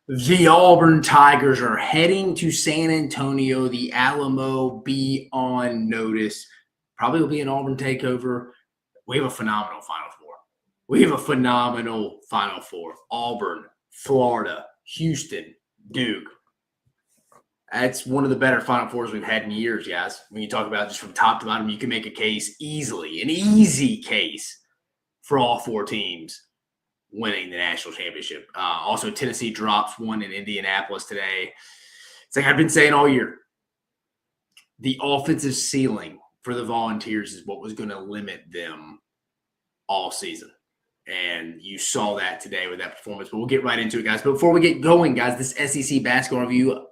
The Auburn Tigers are heading to San Antonio. The Alamo, be on notice. Probably will be an Auburn takeover. We have a phenomenal Final Four. Auburn, Florida, Houston, Duke. That's one of the better Final Fours we've had in years, guys. When you talk about just from top to bottom, you can make a case easily, an easy case for all four teams winning the national championship. Also, Tennessee drops one in Indianapolis today. It's like I've been saying all year. The offensive ceiling for the Volunteers is what was going to limit them all season. And you saw that today with that performance. But we'll get right into it, guys. But before we get going, guys, this SEC basketball review,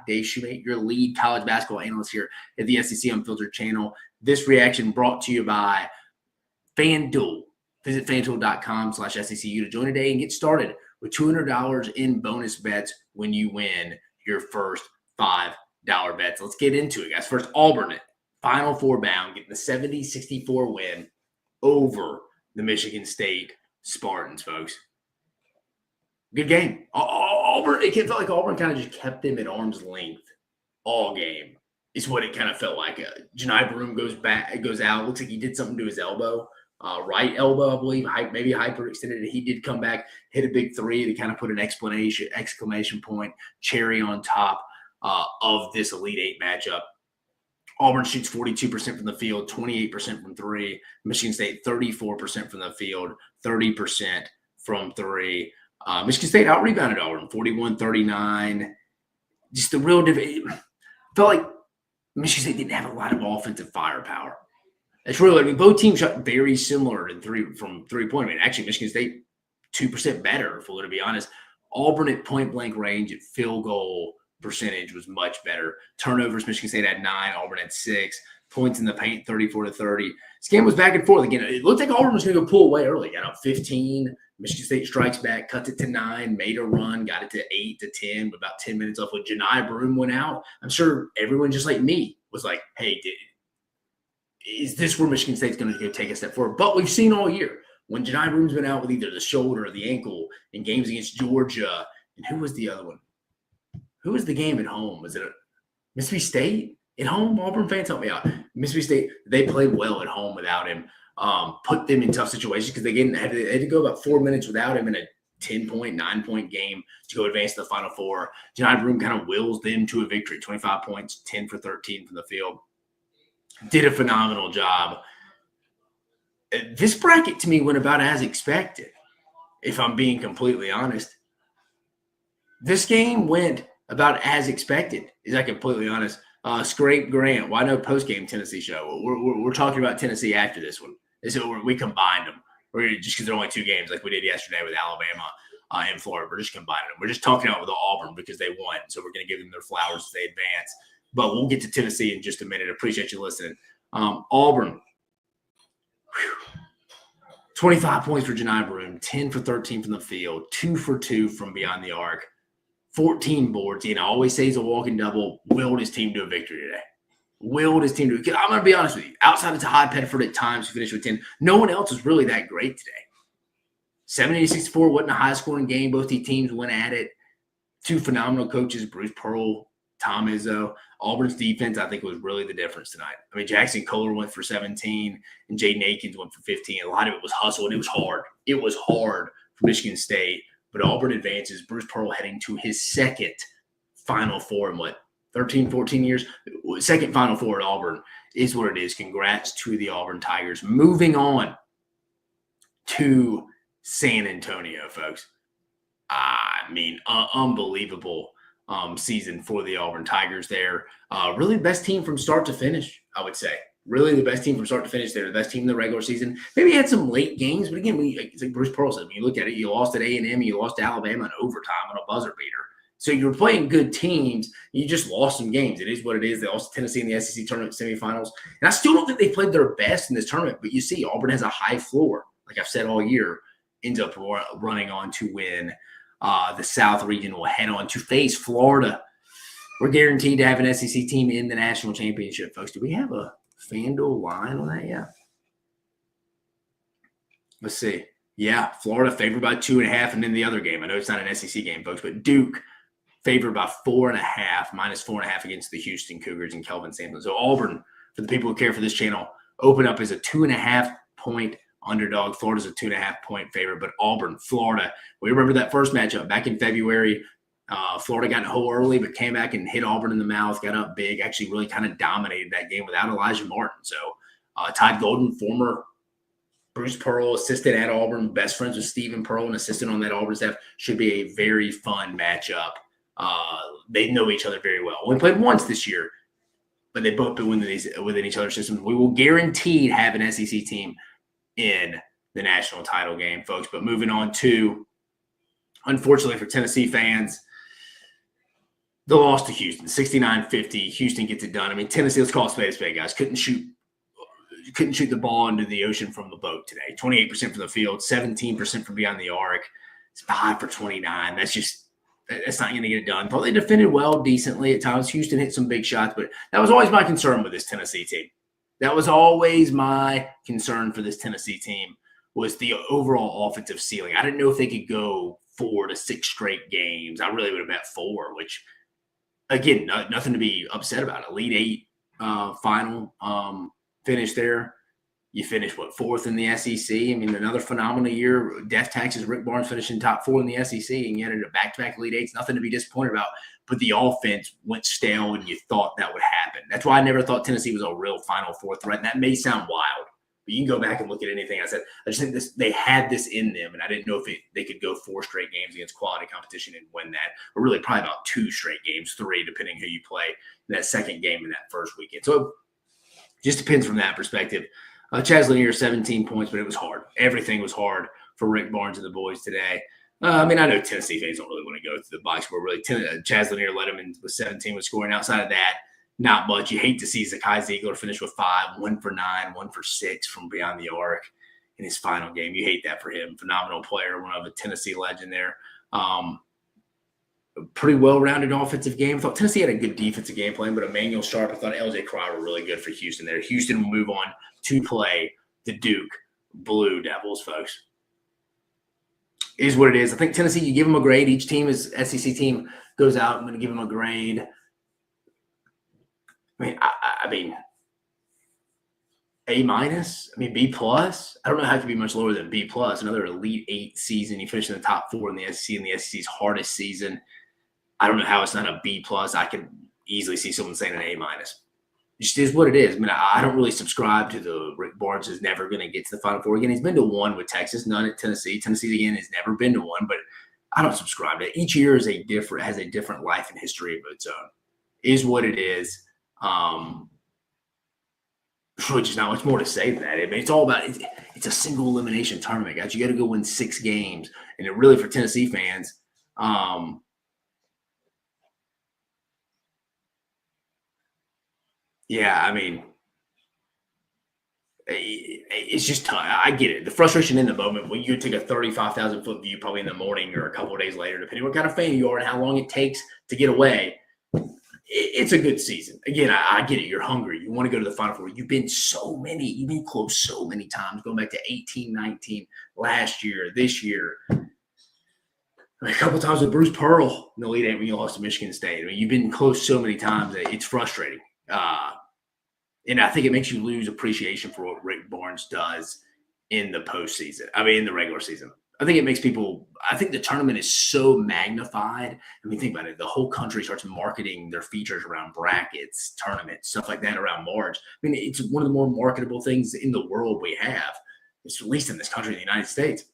Dave Shumate, your lead college basketball analyst here at the SEC Unfiltered channel. This reaction brought to you by FANDUEL. Visit FanDuel.com/SECU to join today and get started with $200 in bonus bets when you win your first $5 bets. Let's get into it, guys. First, Auburn, Final Four bound, getting the 70-64 win over the Michigan State Spartans, folks. Good game. Auburn, it felt like Auburn kind of just kept them at arm's length all game. Is what it kind of felt like. Janai Broome goes out. Looks like he did something to his elbow. Right elbow, I believe, maybe hyperextended. He did come back, hit a big three to kind of put an exclamation point, cherry on top of this Elite Eight matchup. Auburn shoots 42% from the field, 28% from three. Michigan State, 34% from the field, 30% from three. Michigan State out-rebounded Auburn, 41-39. Just the real felt like Michigan State didn't have a lot of offensive firepower. It's really, both teams shot very similar from three-point. Actually, Michigan State, 2% better, to be honest. Auburn at point-blank range at field goal percentage was much better. Turnovers, Michigan State had 9, Auburn had 6. Points in the paint, 34-30. This game was back and forth. Again, it looked like Auburn was going to go pull away early. Got up 15. Michigan State strikes back, cuts it to 9, made a run, got it to 8-10 with about 10 minutes left. When Janai Broome went out, I'm sure everyone just like me was like, hey, is this where Michigan State's going to take a step forward? But we've seen all year when Janai Broome's been out with either the shoulder or the ankle in games against Georgia. And who was the other one? Who was the game at home? Was it Mississippi State at home? Auburn fans, help me out. Mississippi State, they played well at home without him. Put them in tough situations because they had to go about 4 minutes without him in a 10-point, 9-point game to go advance to the Final Four. Janai Broome kind of wills them to a victory, 25 points, 10 for 13 from the field. Did a phenomenal job. This bracket, to me, went about as expected, if I'm being completely honest. This game went about as expected, is I completely honest. Scrape Grant, why no post-game Tennessee show? We're talking about Tennessee after this one. We combined them. Just because there are only 2 games like we did yesterday with Alabama and Florida. We're just combining them. We're just talking about with Auburn because they won, so we're going to give them their flowers as they advance. But we'll get to Tennessee in just a minute. Appreciate you listening. Auburn, 25 points for Janai Broome, 10 for 13 from the field, 2 for 2 from beyond the arc, 14 boards. I always say he's a walking double. Willed his team to a victory today. I'm going to be honest with you. Outside of Tahad Pettiford at times, who finished with 10, no one else was really that great today. 70-64 wasn't a high-scoring game. Both these teams went at it. 2 phenomenal coaches, Bruce Pearl, Tom Izzo. Auburn's defense, I think, was really the difference tonight. Jackson Kohler went for 17, and Jaden Akins went for 15. A lot of it was hustle, and it was hard. It was hard for Michigan State, but Auburn advances. Bruce Pearl heading to his second Final Four in 13, 14 years? Second Final Four at Auburn is what it is. Congrats to the Auburn Tigers. Moving on to San Antonio, folks. Unbelievable season for the Auburn Tigers there. Really the best team from start to finish, I would say. Really the best team from start to finish there. The best team in the regular season. Maybe had some late games, but again, it's like Bruce Pearl said, when you look at it, you lost at A&M, you lost to Alabama in overtime on a buzzer beater. So you're playing good teams. You just lost some games. It is what it is. They lost to Tennessee in the SEC tournament semifinals. And I still don't think they played their best in this tournament, but you see Auburn has a high floor. Like I've said all year, ends up running on to win the South region. Will head on to face Florida. We're guaranteed to have an SEC team in the national championship, folks. Do we have a FanDuel line on that yet? Let's see. Yeah, Florida favored by 2.5, and then the other game. I know it's not an SEC game, folks, but Duke favored by 4.5, -4.5 against the Houston Cougars and Kelvin Sampson. So Auburn, for the people who care for this channel, open up as a 2.5-point underdog. Florida's a 2.5-point favorite, but Auburn, Florida. We remember that first matchup back in February. Florida got in a hole early, but came back and hit Auburn in the mouth, got up big, actually really kind of dominated that game without Elijah Martin. So Todd Golden, former Bruce Pearl, assistant at Auburn, best friends with Stephen Pearl, and assistant on that Auburn staff, should be a very fun matchup. They know each other very well. Only played once this year, but they both been within each other's systems. We will guaranteed have an SEC team in the national title game, folks. But moving on to, unfortunately for Tennessee fans, the loss to Houston, 69-50. Houston gets it done. I mean, Tennessee, let's call it a spade, guys. Couldn't shoot the ball into the ocean from the boat today. 28% from the field, 17% from beyond the arc. It's 5 for 29. That's not going to get it done. Thought they defended well, decently at times. Houston hit some big shots, but that was always my concern with this Tennessee team. That was always my concern for this Tennessee team, was the overall offensive ceiling. I didn't know if they could go 4 to 6 straight games. I really would have bet 4, which, again, nothing to be upset about. Elite Eight final finish there. You finished, 4th in the SEC? I mean, another phenomenal year. Death taxes, Rick Barnes finishing top 4 in the SEC, and you ended up back-to-back Elite Eights. Nothing to be disappointed about. But the offense went stale, and you thought that would happen. That's why I never thought Tennessee was a real Final Four threat. And that may sound wild, but you can go back and look at anything I said. I just think they had this in them, and I didn't know if they could go 4 straight games against quality competition and win that. Or really probably about 2 straight games, 3, depending who you play in that second game in that first weekend. So it just depends from that perspective. Chaz Lanier, 17 points, but it was hard. Everything was hard for Rick Barnes and the boys today. I mean, I know Tennessee fans don't really want to go through the box score. Really, Chaz Lanier led him in with 17 with scoring. Outside of that, not much. You hate to see Zakai Ziegler finish with 5, 1 for 9, 1 for 6 from beyond the arc in his final game. You hate that for him. Phenomenal player, one of a Tennessee legend there. Pretty well-rounded offensive game. I thought Tennessee had a good defensive game plan, but Emmanuel Sharp, I thought LJ Cryer were really good for Houston there. Houston will move on to play the Duke Blue Devils, folks. Is what it is. I think Tennessee, you give them a grade. Each team is SEC team goes out. I'm going to give them a grade. I mean, A-. I mean, B+. I don't know how it could be much lower than B+. Another Elite Eight season. You finish in the top 4 in the SEC, in the SEC's hardest season. I don't know how it's not a B+. I could easily see someone saying an A-. It just is what it is. I mean, I don't really subscribe to the Rick Barnes is never going to get to the Final Four again. He's been to 1 with Texas, none at Tennessee. Tennessee, again, has never been to 1, but I don't subscribe to it. Each year has a different life and history of its own. Is what it is. Which is not much more to say than that. I mean, it's all about it's a single elimination tournament, guys. You got to go win 6 games. And it really, for Tennessee fans, yeah, I mean, it's just tough. I get it. The frustration in the moment when you take a 35,000-foot view probably in the morning or a couple of days later, depending on what kind of fan you are and how long it takes to get away, it's a good season. Again, I get it. You're hungry. You want to go to the Final Four. You've been close so many times, going back to 18, 19, last year, this year. A couple of times with Bruce Pearl in the Elite Eight when you lost to Michigan State. I mean, you've been close so many times that it's frustrating. And I think it makes you lose appreciation for what Rick Barnes does in the postseason. I mean, in the regular season. I think it makes people – I think the tournament is so magnified. I mean, think about it. The whole country starts marketing their features around brackets, tournaments, stuff like that around March. I mean, it's one of the more marketable things in the world we have, at least in this country, in the United States.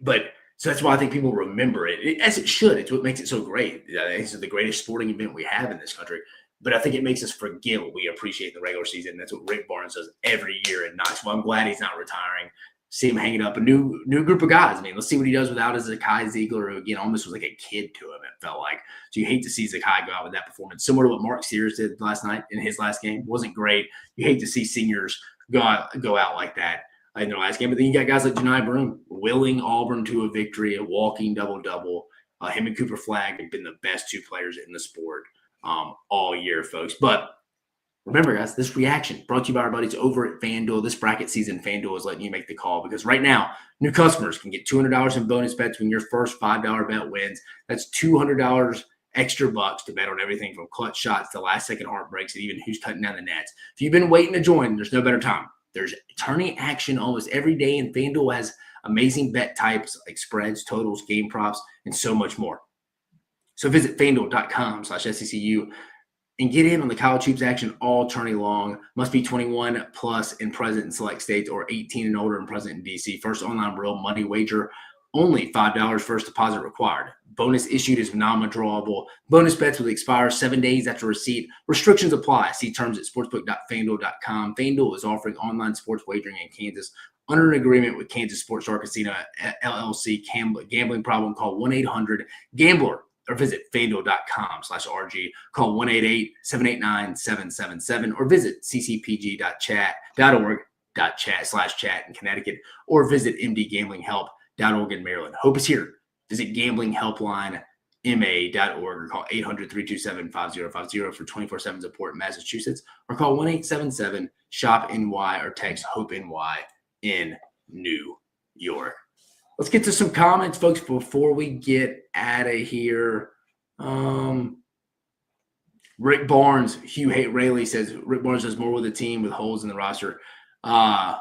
But – so that's why I think people remember it, as it should. It's what makes it so great. It's the greatest sporting event we have in this country. But I think it makes us forget what we appreciate in the regular season. That's what Rick Barnes does every year in Knoxville. I'm glad he's not retiring. See him hanging up a new group of guys. I mean, let's see what he does without his Zakai Ziegler, who, again, almost was like a kid to him, it felt like. So you hate to see Zakai go out with that performance. Similar to what Mark Sears did last night in his last game. Wasn't great. You hate to see seniors go out like that in their last game. But then you got guys like Janai Broome willing Auburn to a victory, a walking double-double. Him and Cooper Flagg have been the best 2 players in the sport all year, folks. But Remember, guys, this reaction brought to you by our buddies over at FanDuel. This bracket season, FanDuel is letting you make the call because right now, new customers can get $200 in bonus bets when your first $5 bet wins. That's $200 extra bucks to bet on everything from clutch shots to last-second heartbreaks and even who's cutting down the nets. If you've been waiting to join, there's no better time. There's tourney action almost every day, and FanDuel has amazing bet types like spreads, totals, game props, and so much more. So visit FanDuel.com/SECU and get in on the college hoops action all tourney long. Must be 21 plus and present in select states or 18 and older and present in DC. First online real money wager. Only $5 first deposit required. Bonus issued is non-withdrawable. Bonus bets will expire 7 days after receipt. Restrictions apply. See terms at sportsbook.fanduel.com. FanDuel is offering online sports wagering in Kansas under an agreement with Kansas Sports Star Casino LLC. Gambling problem? Call 1-800-GAMBLER or visit fanduel.com/RG. Call 1-888-789-777 or visit ccpg.org/chat in Connecticut or visit mdgamblinghelp.org in Maryland. Hope is here. Visit gamblinghelplinema.org or call 800-327-5050 for 24/7 support in Massachusetts or call 1-877-SHOP-NY or text HOPE-NY in New York. Let's get to some comments, folks, before we get out of here. Rick Barnes, Hugh Hate Rayleigh says, Rick Barnes does more with a team with holes in the roster. Yeah,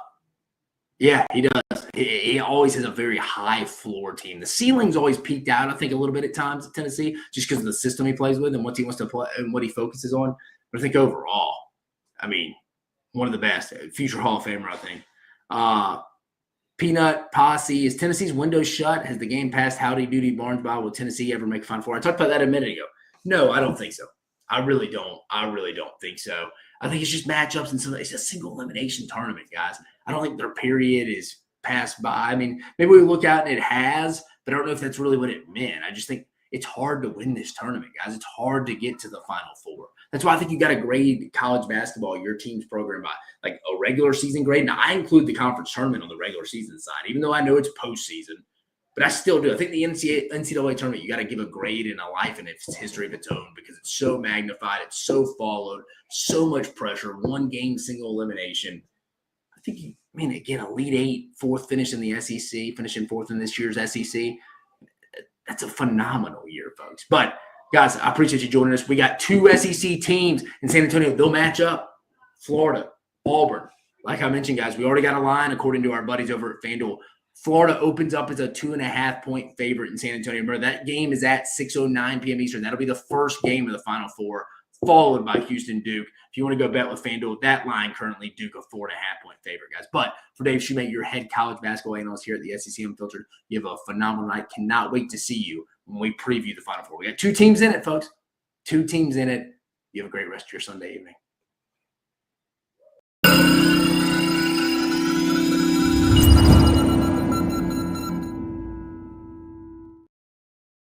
he does. He always has a very high floor team. The ceiling's always peaked out, I think, a little bit at times at Tennessee, just because of the system he plays with and what he wants to play and what he focuses on. But I think overall, I mean, one of the best. Future Hall of Famer, I think. Peanut Posse, is Tennessee's window shut? Has the game passed Howdy Doody Barnes by? Will Tennessee ever make a Final Four? I talked about that a minute ago. No, I don't think so. I really don't think so. I think it's just matchups and it's a single elimination tournament, guys. I don't think their period is passed by. I mean, maybe we look out and it has, but I don't know if that's really what it meant. I just think it's hard to win this tournament, guys. It's hard to get to the Final Four. That's why I think you got to grade college basketball, your team's program, by like a regular season grade. Now, I include the conference tournament on the regular season side, even though I know it's postseason. But I still do. I think the NCAA tournament, you got to give a grade and a life in its history of its own because it's so magnified. It's so followed, so much pressure, one game, single elimination. I think, again, Elite Eight, fourth finish in the SEC, finishing fourth in this year's SEC. That's a phenomenal year, folks. But, guys, I appreciate you joining us. We got two SEC teams in San Antonio. They'll match up. Florida, Auburn. Like I mentioned, guys, we already got a line according to our buddies over at FanDuel. Florida opens up as a 2.5-point favorite in San Antonio. Remember, that game is at 6:09 p.m. Eastern. That'll be the first game of the Final Four, followed by Houston-Duke. If you want to go bet with FanDuel, that line currently Duke a 4.5-point favorite, guys. But for Dave Shumate, your head college basketball analyst here at the SEC Unfiltered, you have a phenomenal night. Cannot wait to see you when we preview the Final Four. We got two teams in it, folks. Two teams in it. You have a great rest of your Sunday evening.